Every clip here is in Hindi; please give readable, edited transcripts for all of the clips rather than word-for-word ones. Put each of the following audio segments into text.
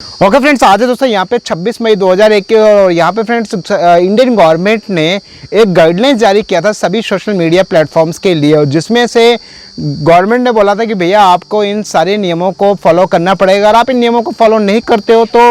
ओके फ्रेंड्स, आज है दोस्तों यहाँ पे 26 मई 2001 के और यहाँ पे फ्रेंड्स इंडियन गवर्नमेंट ने एक गाइडलाइंस जारी किया था सभी सोशल मीडिया प्लेटफॉर्म्स के लिए, और जिसमें से गवर्नमेंट ने बोला था कि भैया आपको इन सारे नियमों को फॉलो करना पड़ेगा, और आप इन नियमों को फॉलो नहीं करते हो तो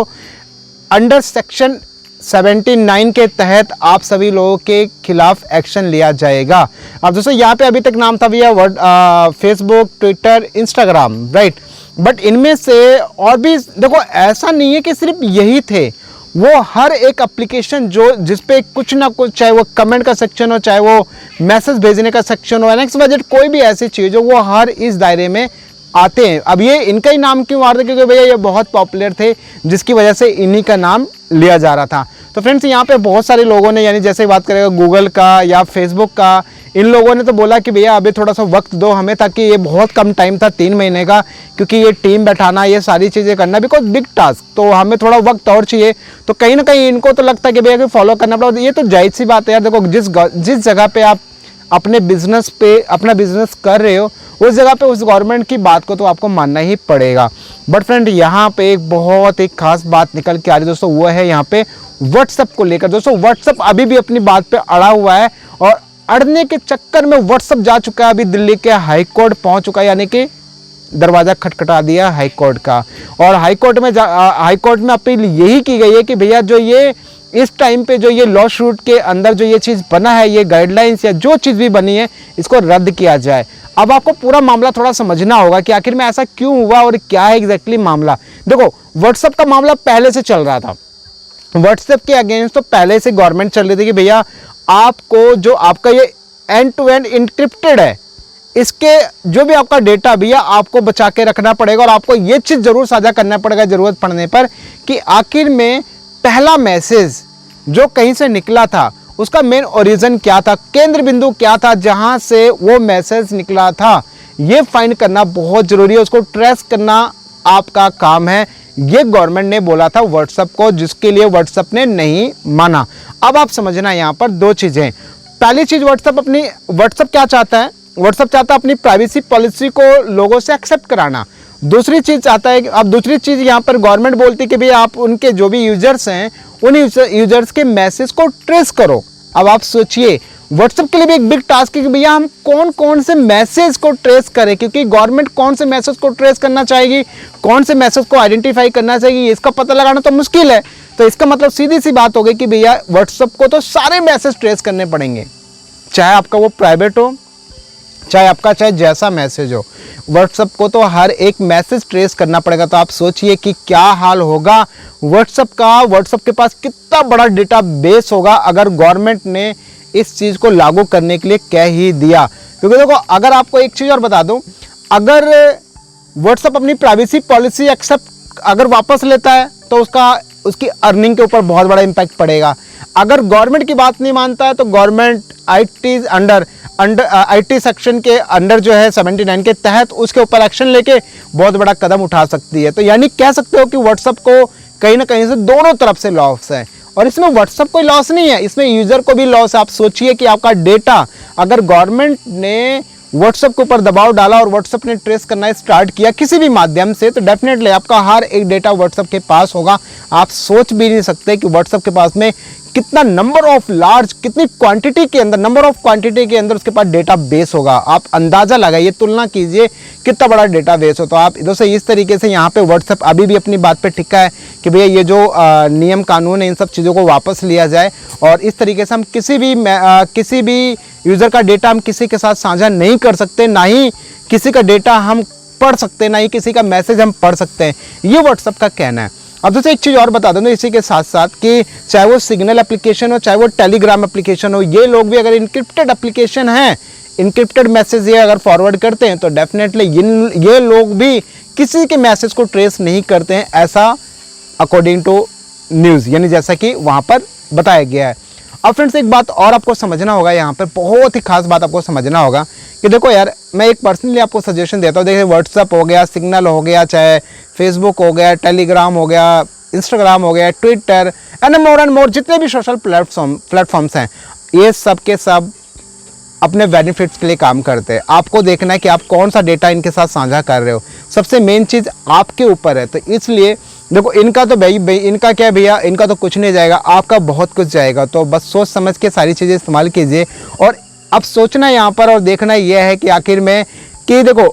अंडर सेक्शन 79 के तहत आप सभी लोगों के खिलाफ एक्शन लिया जाएगा। अब दोस्तों यहाँ पे अभी तक नाम था भैया Facebook, Twitter, Instagram, right, but इनमें से और भी देखो, ऐसा नहीं है कि सिर्फ यही थे, वो हर एक एप्लीकेशन जो जिसपे कुछ ना कुछ, चाहे वो कमेंट का सेक्शन हो, चाहे वो मैसेज भेजने का सेक्शन हो, नेक्स्ट बजट कोई भी ऐसी चीज़ हो, वो हर इस दायरे में आते हैं। अब ये इनका ही नाम क्यों आ रहा था, क्योंकि भैया ये बहुत पॉपुलर थे, जिसकी वजह से इन्हीं का नाम लिया जा रहा था। तो फ्रेंड्स यहाँ पे बहुत सारे लोगों ने, यानी जैसे बात करेगा गूगल का या फेसबुक का, इन लोगों ने तो बोला कि भैया अभी थोड़ा सा वक्त दो हमें, ताकि ये बहुत कम टाइम था 3 महीने का, क्योंकि ये टीम बैठाना, ये सारी चीज़ें करना बिकॉज बिग टास्क, तो हमें थोड़ा वक्त और चाहिए। तो कहीं ना कहीं इनको तो लगता है कि भैया फॉलो करना पड़ा। ये तो जायज़ सी बात है यार, देखो जिस जगह पे आप अपने बिजनेस पे अपना बिजनेस कर रहे हो, उस जगह पे उस गवर्नमेंट की बात को तो आपको मानना ही पड़ेगा। बट फ्रेंड यहाँ पे एक बहुत एक खास बात निकल के आ रही है दोस्तों, वो है यहाँ पे व्हाट्सएप को लेकर। दोस्तों व्हाट्सएप अभी भी अपनी बात पे अड़ा हुआ है, और अड़ने के चक्कर में व्हाट्सएप जा चुका है, अभी दिल्ली के हाई कोर्ट पहुंच चुका है, यानी कि दरवाजा खटखटा दिया हाई कोर्ट का। और हाई कोर्ट में अपील यही की गई है कि भैया जो ये इस टाइम पे जो ये लॉ शूट के अंदर जो ये चीज़ बना है, ये गाइडलाइंस या जो चीज़ भी बनी है, इसको रद्द किया जाए। अब आपको पूरा मामला थोड़ा समझना होगा कि आखिर में ऐसा क्यों हुआ और क्या है एग्जैक्टली मामला। देखो व्हाट्सएप का मामला पहले से चल रहा था, व्हाट्सएप के अगेंस्ट तो पहले से गवर्नमेंट चल रही थी कि भैया आपको जो आपका ये एंड टू एंड इंक्रिप्टेड है, इसके जो भी आपका डेटा भैया आपको बचा के रखना पड़ेगा, और आपको ये चीज़ जरूर साझा करना पड़ेगा ज़रूरत पड़ने पर कि आखिर में पहला मैसेज जो कहीं से निकला था उसका मेन ओरिजिन क्या था, केंद्र बिंदु क्या था जहां से वो मैसेज निकला था, ये फाइंड करना बहुत जरूरी है, उसको ट्रेस करना आपका काम है। ये गवर्नमेंट ने बोला था व्हाट्सएप को, जिसके लिए व्हाट्सएप ने नहीं माना। अब आप समझना यहाँ पर दो चीज़ें। पहली चीज़, व्हाट्सएप क्या चाहता है, व्हाट्सएप चाहता है अपनी प्राइवेसी पॉलिसी को लोगों से एक्सेप्ट कराना। दूसरी चीज़ चाहता है, अब दूसरी चीज़ यहाँ पर गवर्नमेंट बोलती है कि भैया आप उनके जो भी यूजर्स हैं, उन यूजर्स के मैसेज को ट्रेस करो। अब आप सोचिए, व्हाट्सएप के लिए भी एक बिग टास्क है कि भैया हम कौन कौन से मैसेज को ट्रेस करें, क्योंकि गवर्नमेंट कौन से मैसेज को ट्रेस करना चाहेगी, कौन से मैसेज को आइडेंटिफाई करना चाहिए, इसका पता लगाना तो मुश्किल है। तो इसका मतलब सीधी सी बात हो गई कि भैया व्हाट्सएप को तो सारे मैसेज ट्रेस करने पड़ेंगे, चाहे आपका वो प्राइवेट हो, चाहे जैसा मैसेज हो, व्हाट्सएप को तो हर एक मैसेज ट्रेस करना पड़ेगा। तो आप सोचिए कि क्या हाल होगा व्हाट्सएप का, व्हाट्सएप के पास कितना बड़ा डेटा बेस होगा अगर गवर्नमेंट ने इस चीज़ को लागू करने के लिए कह ही दिया। क्योंकि देखो, अगर आपको एक चीज़ और बता दूं, अगर व्हाट्सएप अपनी प्राइवेसी पॉलिसी एक्सेप्ट अगर वापस लेता है तो उसकी अर्निंग के ऊपर बहुत बड़ा इम्पैक्ट पड़ेगा। अगर गवर्नमेंट की बात नहीं मानता है तो गवर्नमेंट आईटी सेक्शन के अंडर जो है 79 के तहत उसके ऊपर एक्शन लेके बहुत बड़ा कदम उठा सकती है। तो यानी कह सकते हो कि व्हाट्सएप को कहीं ना कहीं से दोनों तरफ से लॉस है, और इसमें व्हाट्सएप कोई लॉस नहीं है, इसमें यूजर को भी लॉस है। आप सोचिए कि आपका डेटा अगर गवर्नमेंट ने व्हाट्सएप के ऊपर दबाव डाला और व्हाट्सएप ने ट्रेस करना स्टार्ट किया किसी भी माध्यम से, तो डेफिनेटली आपका हर एक डेटा व्हाट्सएप के पास होगा। आप सोच भी नहीं सकते कि व्हाट्सएप के पास में कितना नंबर ऑफ क्वांटिटी के अंदर उसके पास डेटा बेस होगा। आप अंदाजा लगाइए, तुलना कीजिए कितना बड़ा डेटा बेस हो। तो आप दोस्तों इस तरीके से यहाँ पे व्हाट्सएप अभी भी अपनी बात पे टिका है कि भैया ये जो नियम कानून है, इन सब चीज़ों को वापस लिया जाए, और इस तरीके से हम किसी भी यूज़र का डेटा हम किसी के साथ साझा नहीं कर सकते, ना ही किसी का डेटा हम पढ़ सकते, ना ही किसी का मैसेज हम पढ़ सकते हैं, ये व्हाट्सएप का कहना है। अब दोस्तों एक चीज़ और बता दूँ इसी के साथ साथ कि चाहे वो सिग्नल एप्लीकेशन हो, चाहे वो टेलीग्राम एप्लीकेशन हो, ये लोग भी अगर इंक्रिप्टेड एप्लीकेशन है, इंक्रिप्टेड मैसेज ये अगर फॉरवर्ड करते हैं तो डेफिनेटली ये लोग भी किसी के मैसेज को ट्रेस नहीं करते हैं, ऐसा अकॉर्डिंग टू न्यूज़, यानी जैसा कि वहाँ पर बताया गया है। अब फ्रेंड्स एक बात और आपको समझना होगा, यहाँ पर बहुत ही खास बात आपको समझना होगा कि देखो यार, मैं एक पर्सनली आपको सजेशन देता हूँ। देखिए व्हाट्सएप हो गया, सिग्नल हो गया, चाहे फेसबुक हो गया, टेलीग्राम हो गया, इंस्टाग्राम हो गया, ट्विटर एंड मोर जितने भी सोशल प्लेटफॉर्म्स हैं, ये सब के सब अपने बेनिफिट्स के लिए काम करते हैं। आपको देखना है कि आप कौन सा डेटा इनके साथ साझा कर रहे हो, सबसे मेन चीज़ आपके ऊपर है। तो इसलिए देखो इनका तो भाई इनका क्या है भैया, इनका तो कुछ नहीं जाएगा, आपका बहुत कुछ जाएगा। तो बस सोच समझ के सारी चीज़ें इस्तेमाल कीजिए। और अब सोचना यहाँ पर और देखना यह है कि आखिर में कि देखो,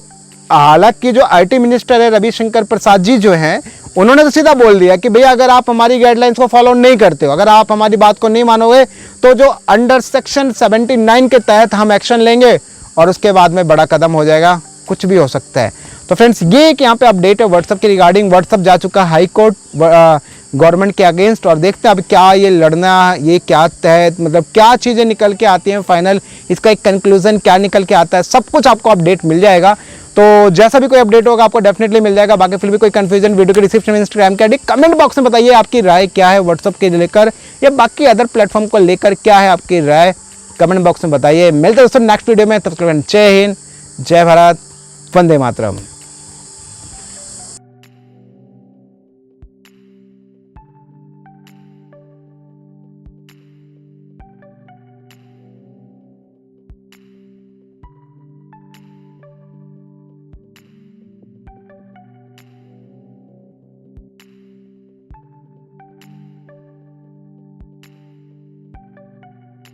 हालांकि जो आईटी मिनिस्टर है रविशंकर प्रसाद जी जो हैं, उन्होंने तो सीधा बोल दिया कि भैया अगर आप हमारी गाइडलाइंस को फॉलो नहीं करते हो, अगर आप हमारी बात को नहीं मानोगे तो जो अंडर सेक्शन 79 के तहत हम एक्शन लेंगे और उसके बाद में बड़ा कदम हो जाएगा, कुछ भी हो सकता है। तो फ्रेंड्स ये एक यहाँ पे अपडेट है व्हाट्सएप के रिगार्डिंग। व्हाट्सएप जा चुका हाई कोर्ट गवर्नमेंट के अगेंस्ट, और देखते हैं अब क्या ये लड़ना, ये क्या तहत मतलब क्या चीज़ें निकल के आती हैं फाइनल, इसका एक कंक्लूजन क्या निकल के आता है, सब कुछ आपको अपडेट मिल जाएगा। तो जैसा भी कोई अपडेट होगा आपको डेफिनेटली मिल जाएगा। बाकी फिर भी कोई कंफ्यूजन वीडियो के डिस्क्रिप्शन में इंस्टाग्राम के आईडी कमेंट बॉक्स में बताइए आपकी राय क्या है व्हाट्सएप के लेकर या बाकी अदर प्लेटफॉर्म को लेकर, क्या है आपकी राय कमेंट बॉक्स में बताइए। मिलते हैं दोस्तों नेक्स्ट वीडियो में, तब तक जय हिंद, जय भारत, वंदे मातरम।